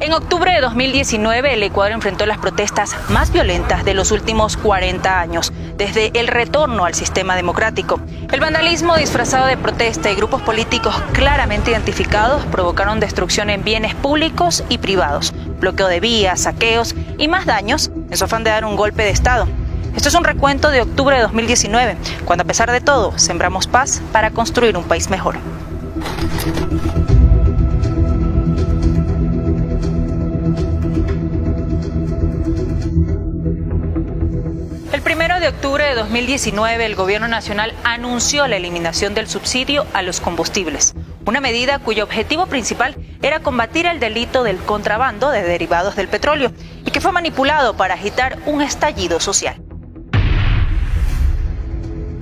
En octubre de 2019, el Ecuador enfrentó las protestas más violentas de los últimos 40 años, desde el retorno al sistema democrático. El vandalismo disfrazado de protesta y grupos políticos claramente identificados provocaron destrucción en bienes públicos y privados, bloqueo de vías, saqueos y más daños en su afán de dar un golpe de Estado. Esto es un recuento de octubre de 2019, cuando a pesar de todo, sembramos paz para construir un país mejor. El 1 de octubre de 2019, el Gobierno Nacional anunció la eliminación del subsidio a los combustibles, una medida cuyo objetivo principal era combatir el delito del contrabando de derivados del petróleo y que fue manipulado para agitar un estallido social.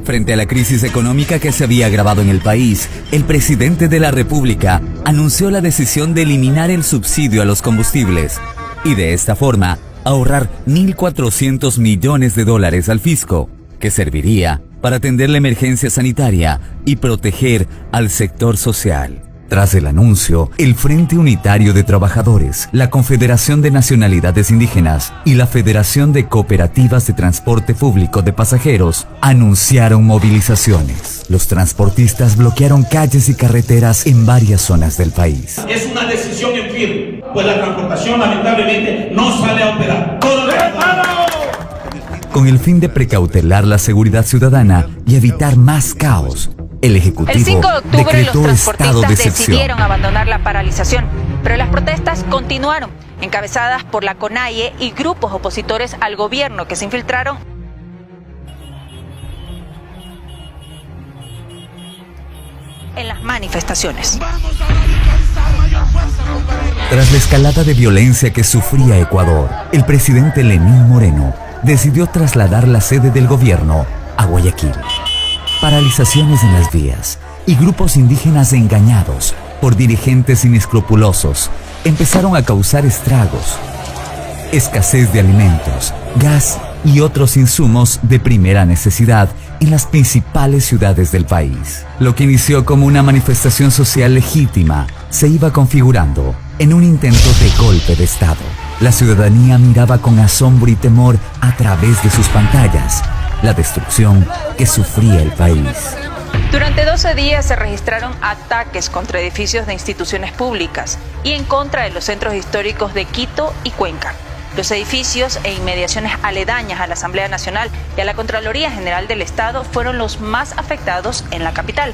Frente a la crisis económica que se había agravado en el país, el presidente de la República anunció la decisión de eliminar el subsidio a los combustibles y de esta forma ahorrar $1.400 millones al fisco, que serviría para atender la emergencia sanitaria y proteger al sector social. Tras el anuncio, el Frente Unitario de Trabajadores, la Confederación de Nacionalidades Indígenas y la Federación de Cooperativas de Transporte Público de Pasajeros anunciaron movilizaciones. Los transportistas bloquearon calles y carreteras en varias zonas del país. Es una decisión en firme, pues la transportación lamentablemente no sale a operar. Con el fin de precautelar la seguridad ciudadana y evitar más caos, el Ejecutivo el 5 de octubre decretó los estado de transportistas excepción. decidieron abandonar la paralización, pero las protestas continuaron, encabezadas por la CONAIE y grupos opositores al gobierno que se infiltraron en las manifestaciones. Tras la escalada de violencia que sufría Ecuador, el presidente Lenín Moreno decidió trasladar la sede del gobierno a Guayaquil. Paralizaciones en las vías y grupos indígenas engañados por dirigentes inescrupulosos empezaron a causar estragos. Escasez de alimentos, gas y otros insumos de primera necesidad en las principales ciudades del país. Lo que inició como una manifestación social legítima se iba configurando en un intento de golpe de Estado. La ciudadanía miraba con asombro y temor a través de sus pantallas la destrucción que sufría el país. Durante 12 días se registraron ataques contra edificios de instituciones públicas y en contra de los centros históricos de Quito y Cuenca. Los edificios e inmediaciones aledañas a la Asamblea Nacional y a la Contraloría General del Estado fueron los más afectados en la capital.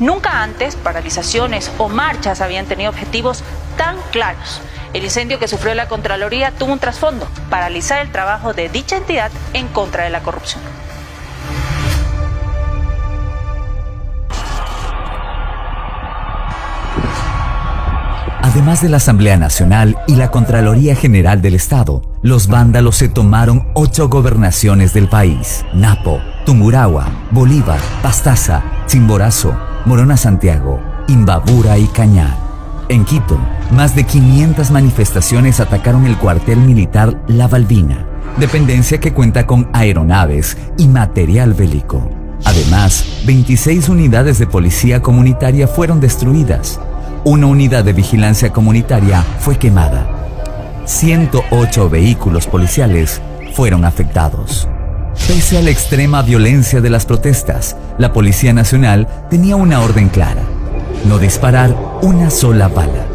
Nunca antes paralizaciones o marchas habían tenido objetivos tan claros. El incendio que sufrió la Contraloría tuvo un trasfondo: paralizar el trabajo de dicha entidad en contra de la corrupción. Además de la Asamblea Nacional y la Contraloría General del Estado, los vándalos se tomaron 8 gobernaciones del país: Napo, Tungurahua, Bolívar, Pastaza, Chimborazo, Morona Santiago, Imbabura y Cañar. En Quito, más de 500 manifestaciones atacaron el cuartel militar La Balbina, dependencia que cuenta con aeronaves y material bélico. Además, 26 unidades de policía comunitaria fueron destruidas. Una unidad de vigilancia comunitaria fue quemada. 108 vehículos policiales fueron afectados. Pese a la extrema violencia de las protestas, la Policía Nacional tenía una orden clara: no disparar una sola bala.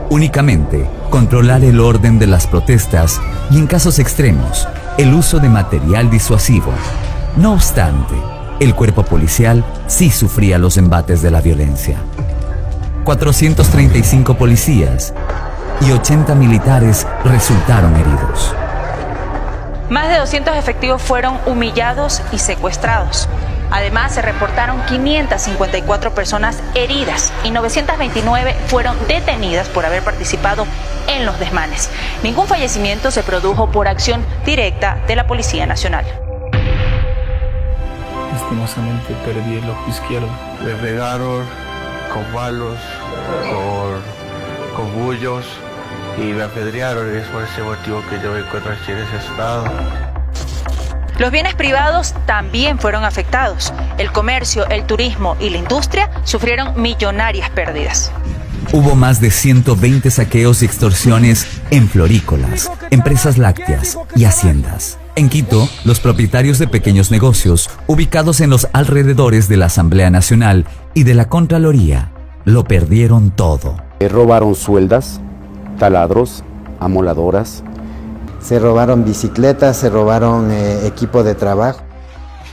Únicamente controlar el orden de las protestas y, en casos extremos, el uso de material disuasivo. No obstante, el cuerpo policial sí sufría los embates de la violencia. 435 policías y 80 militares resultaron heridos. Más de 200 efectivos fueron humillados y secuestrados. Además, se reportaron 554 personas heridas y 929 fueron detenidas por haber participado en los desmanes. Ningún fallecimiento se produjo por acción directa de la Policía Nacional. Lastimosamente perdí el ojo izquierdo. Me pegaron con palos, con bullos y me apedrearon, y es por ese motivo que yo me encuentro aquí en ese estado. Los bienes privados también fueron afectados. El comercio, el turismo y la industria sufrieron millonarias pérdidas. hubo más de 120 saqueos y extorsiones en florícolas, empresas lácteas y haciendas. En Quito, los propietarios de pequeños negocios, ubicados en los alrededores de la Asamblea Nacional y de la Contraloría, lo perdieron todo. Robaron sueldas, taladros, amoladoras. Se robaron bicicletas, se robaron equipo de trabajo.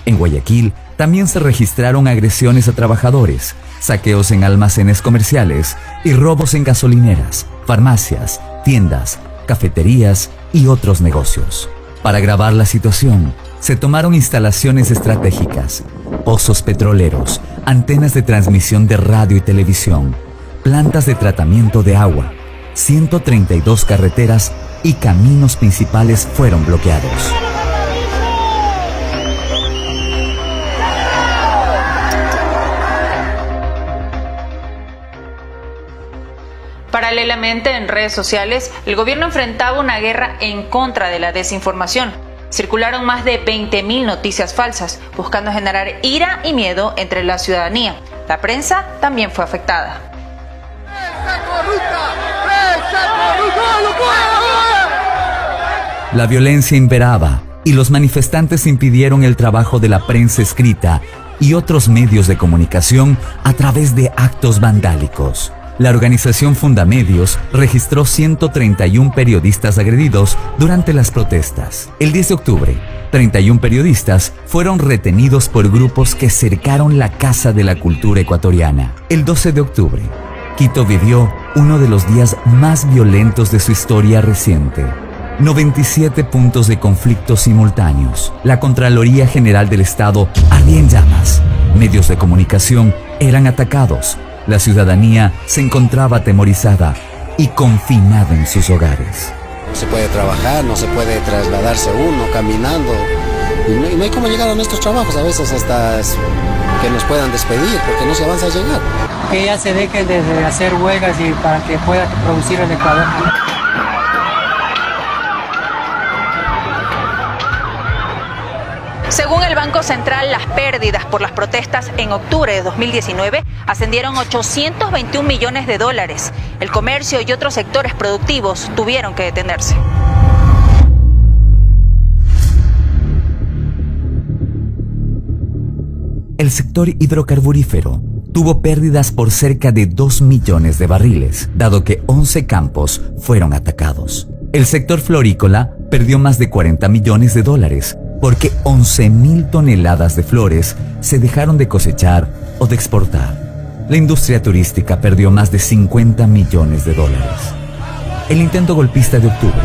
En Guayaquil también se registraron agresiones a trabajadores, saqueos en almacenes comerciales y robos en gasolineras, farmacias, tiendas, cafeterías y otros negocios. Para agravar la situación, se tomaron instalaciones estratégicas, pozos petroleros, antenas de transmisión de radio y televisión, plantas de tratamiento de agua, 132 carreteras y caminos principales fueron bloqueados. Paralelamente, en redes sociales, el gobierno enfrentaba una guerra en contra de la desinformación. Circularon más de 20.000 noticias falsas, buscando generar ira y miedo entre la ciudadanía. La prensa también fue afectada. La violencia imperaba y los manifestantes impidieron el trabajo de la prensa escrita y otros medios de comunicación a través de actos vandálicos. La organización Fundamedios registró 131 periodistas agredidos durante las protestas. El 10 de octubre, 31 periodistas fueron retenidos por grupos que cercaron la Casa de la Cultura Ecuatoriana. El 12 de octubre, Quito vivió uno de los días más violentos de su historia reciente. 97 puntos de conflicto simultáneos. La Contraloría General del Estado ardía en llamas. Medios de comunicación eran atacados. La ciudadanía se encontraba atemorizada y confinada en sus hogares. No se puede trabajar, no se puede trasladarse uno caminando. Y no hay cómo llegar a nuestros trabajos a veces hasta que nos puedan despedir, porque no se avanza a llegar. Que ya se dejen de hacer huelgas y para que pueda producir el Ecuador. Según el Banco Central, las pérdidas por las protestas en octubre de 2019 ascendieron a $821 millones. El comercio y otros sectores productivos tuvieron que detenerse. El sector hidrocarburífero tuvo pérdidas por cerca de 2 millones de barriles, dado que 11 campos fueron atacados. El sector florícola perdió más de $40 millones, porque 11.000 toneladas de flores se dejaron de cosechar o de exportar. La industria turística perdió más de $50 millones. El intento golpista de octubre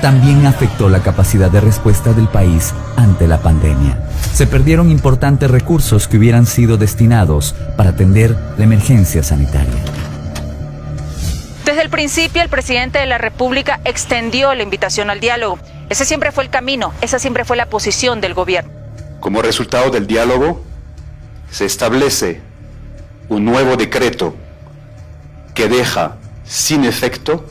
también afectó la capacidad de respuesta del país ante la pandemia. Se perdieron importantes recursos que hubieran sido destinados para atender la emergencia sanitaria. Desde el principio, el presidente de la República extendió la invitación al diálogo. Ese siempre fue el camino, esa siempre fue la posición del gobierno. Como resultado del diálogo, se establece un nuevo decreto que deja sin efecto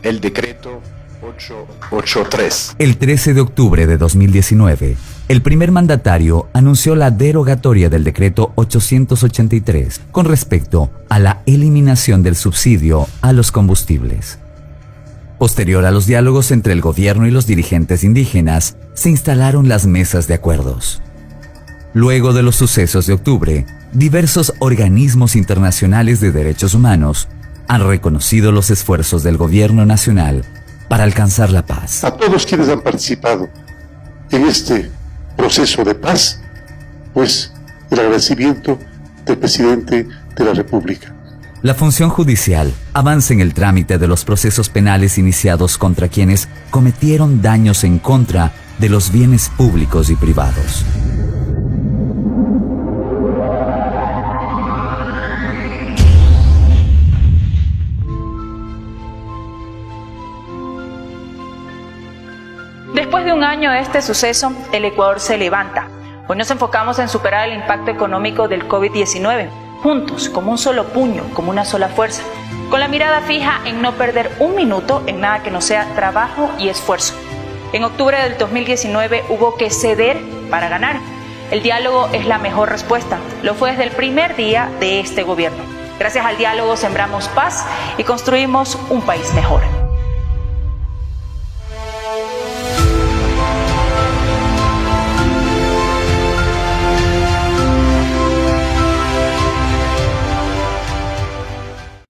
el decreto 883. El 13 de octubre de 2019, el primer mandatario anunció la derogatoria del decreto 883 con respecto a la eliminación del subsidio a los combustibles. Posterior a los diálogos entre el gobierno y los dirigentes indígenas, se instalaron las mesas de acuerdos. Luego de los sucesos de octubre, diversos organismos internacionales de derechos humanos han reconocido los esfuerzos del gobierno nacional para alcanzar la paz. A todos quienes han participado en este proceso de paz, pues el agradecimiento del presidente de la República. La función judicial avanza en el trámite de los procesos penales iniciados contra quienes cometieron daños en contra de los bienes públicos y privados. Después de un año de este suceso, el Ecuador se levanta. Hoy nos enfocamos en superar el impacto económico del COVID-19, juntos, como un solo puño, como una sola fuerza, con la mirada fija en no perder un minuto en nada que no sea trabajo y esfuerzo. En octubre del 2019 hubo que ceder para ganar. El diálogo es la mejor respuesta. Lo fue desde el primer día de este gobierno. Gracias al diálogo sembramos paz y construimos un país mejor.